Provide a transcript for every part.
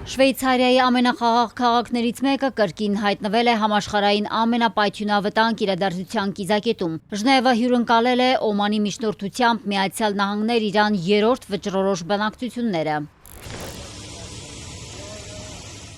Շվեյցարիայի ամենախաղաղ քաղաքներից մեկը կրկին հայտնվել է համաշխարհային ամենապայթյունավտանգ իրադարձության կիզակետում։ Ժնևը հյուրընկալել է Օմանի միջնորդությամբ Միացյալ Նահանգներ-Իրան երրորդ վճռորոշ բանակցությունները։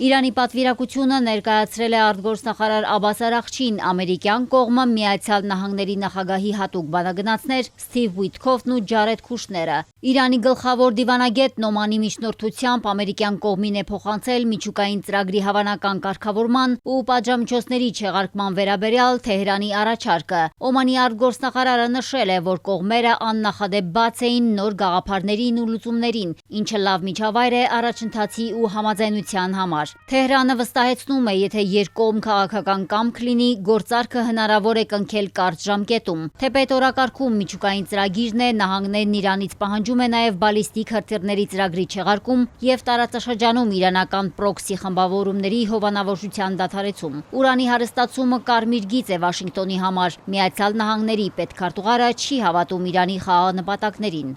Իրանի պատվիրակությունը ներկայացրել է արտգործնախարար Աբբաս Արաղչիին ամերիկյան կողմը Միացյալ Նահանգների նախագահի հատուկ բանագնացներ Սթիվ Ուիթքոֆն ու Ջարեդ Քուշները։ Իրանի գլխավոր դիվանագետ Օմանի միջնորդությամբ ամերիկյան կողմին է փոխանցել միջուկային ծրագրի հավանական կարգավորման ու պատժամիջոցների չեղարկման վերաբերյալ Թեհրանի առաջարկը։ Օմանի արտգործնախարարը նշել է, որ կողմերը աննախադեպ բաց էին նոր գաղափարներին ու լուծումներին, ինչը լավ միջավայր է առաջընթացի ու համաձայնության համար։ Թեհրանը վստահեցնում է, եթե երկկողմ քաղաքական կամք լինի, գործարքը հնարավոր է կնքել կարճ ժամկետում։ Թեպետ օրակարգում միջուկային ծրագիրն է, նահանգներն Իրանից պահանջում է նաև բալիստիկ հրթիռների ծրագրի չեղարկում եւ տարածաշրջանում իրանական պրոքսի խմբավորումների հովանավորության դադարեցում։ Ուրանի հարստացումը կարմիր գիծ է Վաշինգտոնի համար։ Միացյալ Նահանգների պետքարտուղարը չի հավատում Իրանի խաղաղ նպատակներին։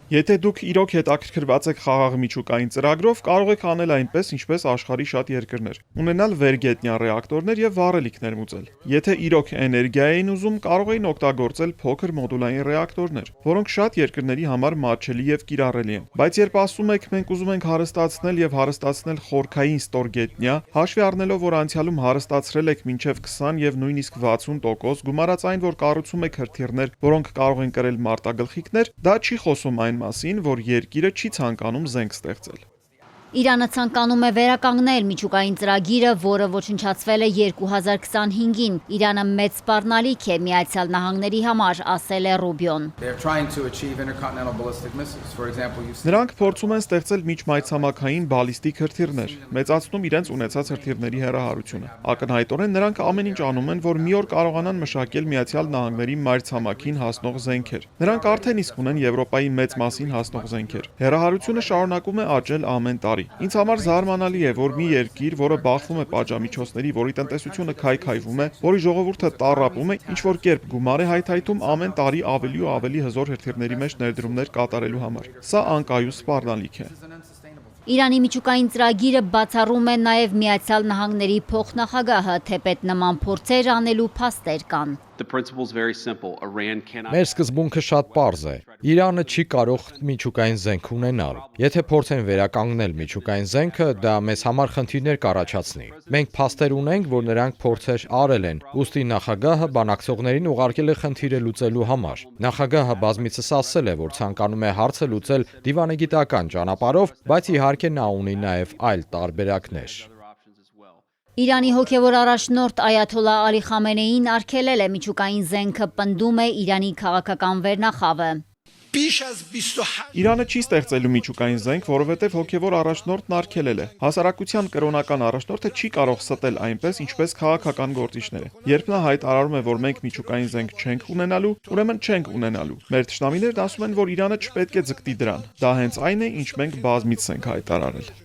Եթե դուք իրոք հետաքրքրված եք խաղաղ միջուկային ծրագրով, կարող եք անել այնպես, ինչպես աշխարհի շատ երկրներ, ունենալ վերգետնյա ռեակտորներ եւ վառելիքներ մուծել։ Եթե իրոք էներգիա էին ուզում, կարող էին օգտագործել փոքր մոդուլային ռեակտորներ, որոնք շատ երկրների համար մատչելի եւ կիրառելի են։ Բայց երբ ասում եք մենք ուզում ենք հարստացնել եւ հարստացնել խորքային ստորգետնյա, հաշվի առնելով, որ անցյալում հարստացրել եք մինչեւ 20 եւ նույնիսկ 60%, գումարած այն, որ կառուցում եք հրթիռներ, որոնք կարող են կրել մարտագլխիկներ, դա չի խոսում այն մասին, որ երկիրը չի ցանկանում զենք ստեղծել։ Իրանը ցանկանում է վերականգնել միջուկային ծրագիրը, որը ոչնչացվել է 2025-ին։ Իրանը մեծ սպառնալիք է Միացյալ Նահանգների համար, ասել է Ռուբիոն։ Նրանք փորձում են ստեղծել միջմայրցամաքային բալիստիկ հրթիռներ, մեծացնում իրենց ունեցած հրթիռների հեռահարությունը։ Ակնհայտորեն նրանք ամեն ինչ անում են, որ մի օր կարողանան մշակել Միացյալ Նահանգների մայրցամաքին հասնող զենքեր։ Նրանք արդեն իսկ ունեն Եվրոպայի մեծ մասին հասնող զենքեր։ Հեռահարությունը շարունակում է աճել ամեն տարի։ Ինձ համար զարմանալի է, որ մի երկիր, որը բախվում է պատժամիջոցների, որի տնտեսությունը քայքայվում է, որի ժողովուրդը տառապում է, ինչ որ կերպ գումար է հայթայթում ամեն տարի ավելի ու ավելի հզոր հրթիռների մեջ ներդրումներ կատարելու համար։ Սա անկայուն սպառնալիք է։ Իրանի միջուկային ծրագիրը բացառում է նաև Միացյալ Նահանգների փոխնախագահը, թեպետ նման փորձեր անելու փաստեր կան։ Մեր սկզբունքը շատ պարզ է։ Իրանը չի կարող միջուկային զենք ունենալ։ Եթե փորձեն վերականգնել միջուկային զենքը, դա մեզ համար խնդիրներ կառաջացնի։ Մենք փաստեր ունենք, որ նրանք փորձեր արել են, ուստի նախագահը բանակցողներին ուղարկել է խնդիրը լուծելու համար։ Նախագահը բազմիցս ասել է, որ ցանկանում է հարցը լուծել դիվանագիտական ճանապարհով, բայց իհարկե նա ունի նաև այլ տարբերակներ։ Իրանի հոգևոր առաջնորդ Այաթոլլա Ալի Խամենեին արգելել է միջուկային զենքը, պնդում է Իրանի քաղաքական վերնախավը։ Իրանը չի ստեղծելու միջուկային զենք, որովհետև հոգևոր առաջնորդն արգելել է։ Հասարակության կրոնական առաջնորդը չի կարող ստել այնպես, ինչպես քաղաքական գործիչները։ Երբ նա հայտարարում է, որ մենք միջուկային զենք չենք ունենալու, ուրեմն չենք ունենալու։ Մեր թշնամիներն ասում են, որ Իրանը չպետք է ձգտի դրան։ Դա հենց այն է, ինչ մենք բազմիցս ենք հայտարարել։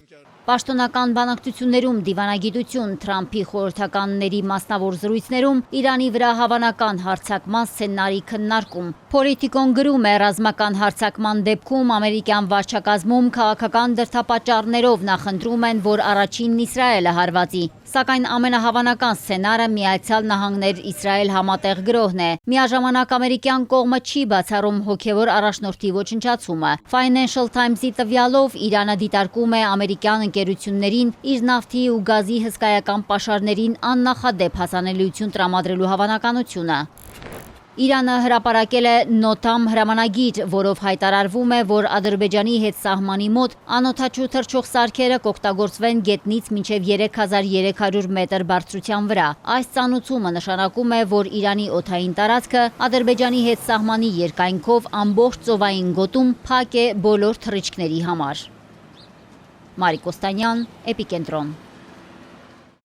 Պաշտոնական բանակցություններում դիվանագիտություն, Թրամփի խորհրդականների մասնավոր զրույցներում Իրանի վրա հավանական հարձակման սցենարի քննարկում։ Պոլիտիկոն գրում է, ռազմական հարձակման դեպքում ամերիկյան վարչակազմում քաղաքական դրդապատճառներով նախընտրում են, որ առաջինն Իսրայելը հարվածի։ Սակայն ամենահավանական սցենարը Միացյալ Նահանգներ-Իսրայել համատեղ գրոհն է։ Միաժամանակ ամերիկյան կողմը չի բացառում հոգևոր առաջնորդի ոչնչացումը։ Financial Times-ի տվյալով Իրանը դիտարկում է ամերիկյան ընկերություններին իր նավթի ու գազի հսկայական պաշարներին աննախադեպ հասանելիություն տրամադրելու հավանականությունը։ Իրանը հրապարակել է Նոթամ հրամանագիր, որով հայտարարվում է, որ Ադրբեջանի հետ սահմանի մոտ անօդաչու թռչող սարքերը կօգտագործվեն գետնից մինչև 3300 մետր բարձրության վրա։ Այս ծանուցումը նշանակում է, որ Իրանի օդային տարածքը Ադրբեջանի հետ սահմանի երկայնքով ամբողջ ծովային գոտում փակ է բոլոր թռիչքների համար։ Մարիկ Օստանյան, Էպիկենտրոն։